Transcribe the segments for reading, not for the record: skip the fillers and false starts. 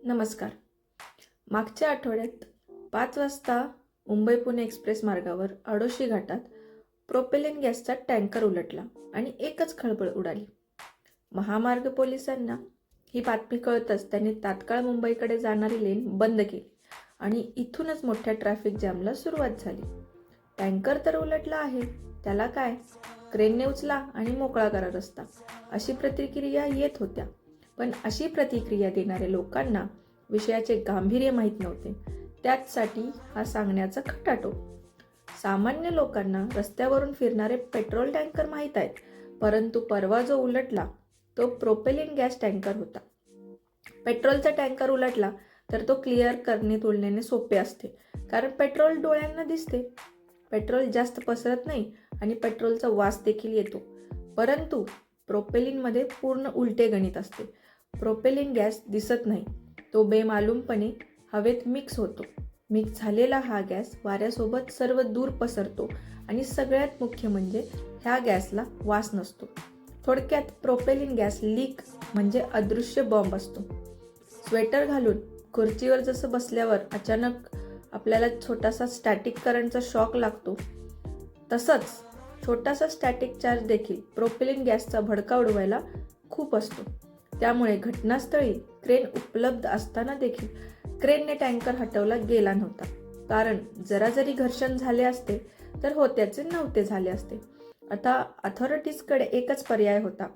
नमस्कार. मागच्या आठवड्यात 5 वाजता मुंबई-पुणे एक्सप्रेस मार्गावर आडोशी घाटात प्रोपेलिन गॅसचा टँकर उलटला आणि एकच खळबळ उडाली. महामार्ग पोलिसांना ही बातमी कळताच त्यांनी तात्काळ मुंबईकडे जाणारी लेन बंद केली आणि इथूनच मोठ्या ट्रॅफिक जॅमला सुरुवात झाली. टँकर तर उलटला आहे, त्याला काय, क्रेनने उचला आणि मोकळा करा रस्ता, अशी प्रतिक्रिया येत होत्या. पण अशी प्रतिक्रिया देणाऱ्या लोकांना विषयाचे गांभीर्य माहीत नव्हते. त्याचसाठी हा सांगण्याचा खटाटोप. सामान्य लोकांना रस्त्यावरून फिरणारे पेट्रोल टँकर माहीत आहेत, परंतु परवा जो उलटला तो प्रोपेलिन गॅस टँकर होता. पेट्रोलचा टँकर उलटला तर तो क्लिअर करणे तुलनेने सोपे असते, कारण पेट्रोल डोळ्यांना दिसते. पेट्रोल जास्त पसरत नाही आणि पेट्रोलचा वास देखील येतो. परंतु प्रोपेलिनमध्ये पूर्ण उलटे गणित असते. प्रोपेलिन गॅस दिसत नाही, तो बेमालूमपणे हवेत मिक्स होतो. मिक्स झालेला हा गॅस वाऱ्यासोबत सर्व दूर पसरतो आणि सगळ्यात मुख्य म्हणजे ह्या गॅसला वास नसतो. थोडक्यात प्रोपेलिन गॅस लीक म्हणजे अदृश्य बॉम्ब असतो. स्वेटर घालून खुर्चीवर जसं बसल्यावर अचानक आपल्याला छोटासा स्टॅटिक करंटचा शॉक लागतो, तसंच छोटासा स्टॅटिक चार्ज देखील प्रोपेलिन गॅसचा भडका उडवायला खूप असतो. त्यामुळे घटनास्थळी क्रेन उपलब्ध असताना देखील क्रेनने टँकर हटवला गेला नव्हता, कारण जरा जरी घर्षण झाले असते तर होत्याचे नव्हते झाले असते. आता अथॉरिटीजकडे एकच पर्याय होता,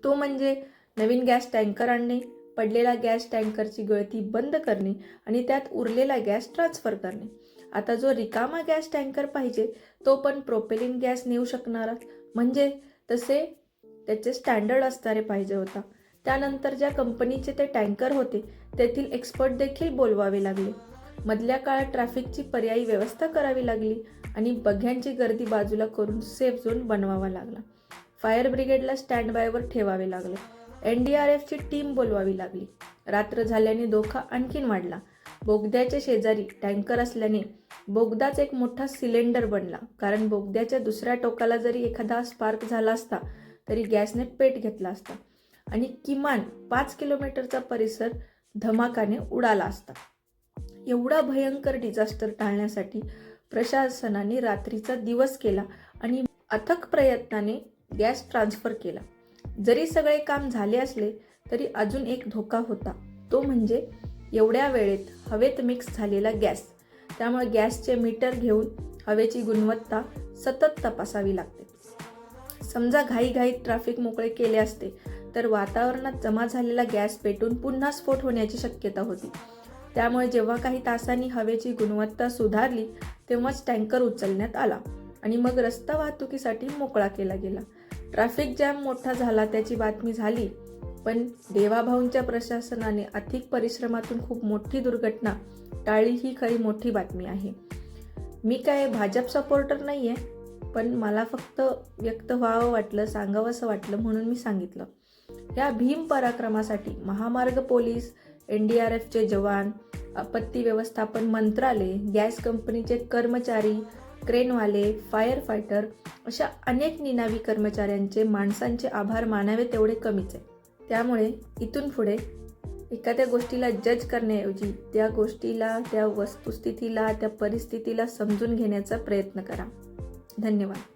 तो म्हणजे नवीन गॅस टँकर आणणे, पडलेला गॅस टँकरची गळती बंद करणे आणि त्यात उरलेला गॅस ट्रान्सफर करणे. आता जो रिकामा गॅस टँकर पाहिजे तो पण प्रोपेलिन गॅस नेऊ शकणारा, म्हणजे तसे त्याचे स्टँडर्ड असणारे पाहिजे होता. त्यानंतर ज्या कंपनीचे ते टँकर होते तेथील एक्सपर्ट देखील बोलवावे लागले. मधल्या काळात ट्रॅफिकची पर्यायी व्यवस्था करावी लागली आणि बघ्यांची गर्दी बाजूला करून सेफ झोन बनवावा लागला. फायर ब्रिगेडला स्टँड बायवर ठेवावे लागले. NDRFची टीम बोलवावी लागली. रात्र झाल्याने धोका आणखीन वाढला. बोगद्याच्या शेजारी टँकर असल्याने बोगदाच एक मोठा सिलेंडर बनला, कारण बोगद्याच्या दुसऱ्या टोकाला जरी एखादा स्पार्क झाला असता तरी गॅसने पेट घेतला असता आणि किमान 5 किलोमीटरचा परिसर धमाकाने उडाला असता. एवढा भयंकर डिझास्टर टाळण्यासाठी प्रशासनाने रात्रीचा दिवस केला आणि अथक प्रयत्नाने गॅस ट्रान्सफर केला. जरी सगळे काम झाले असले तरी अजून एक धोका होता, तो म्हणजे एवढ्या वेळेत हवेत मिक्स झालेला गॅस. त्यामुळे गॅसचे मीटर घेऊन हवेची गुणवत्ता सतत तपासावी लागते. समजा घाईघाईत ट्रॅफिक मोकळे केले असते तर वातावरणात जमा झालेला गॅस पेटून पुन्हा स्फोट होण्याची शक्यता होती. त्यामुळे जेव्हा काही तासांनी हवेची गुणवत्ता सुधारली तेव्हाच टँकर उचलण्यात आला आणि मग रस्ता वाहतुकीसाठी मोकळा केला गेला. ट्रॅफिक जॅम मोठा झाला त्याची बातमी झाली, पण देवाभाऊंच्या प्रशासनाने आर्थिक परिश्रमातून खूप मोठी दुर्घटना टाळली ही खरी मोठी बातमी आहे. मी काय भाजप सपोर्टर नाही आहे, पण मला फक्त व्यक्त व्हावं वाटलं, सांगावंसं वाटलं म्हणून मी सांगितलं. या भीम पराक्रमासाठी महामार्ग पोलीस, NDRFचे जवान, आपत्ती व्यवस्थापन मंत्रालय, गॅस कंपनीचे कर्मचारी, क्रेनवाले, फायर फायटर अशा अनेक निनावी कर्मचाऱ्यांचे, माणसांचे आभार मानावे तेवढे कमीच आहे. त्यामुळे इथून पुढे एखाद्या गोष्टीला जज करण्याऐवजी त्या गोष्टीला, त्या वस्तुस्थितीला, त्या परिस्थितीला समजून घेण्याचा प्रयत्न करा. धन्यवाद.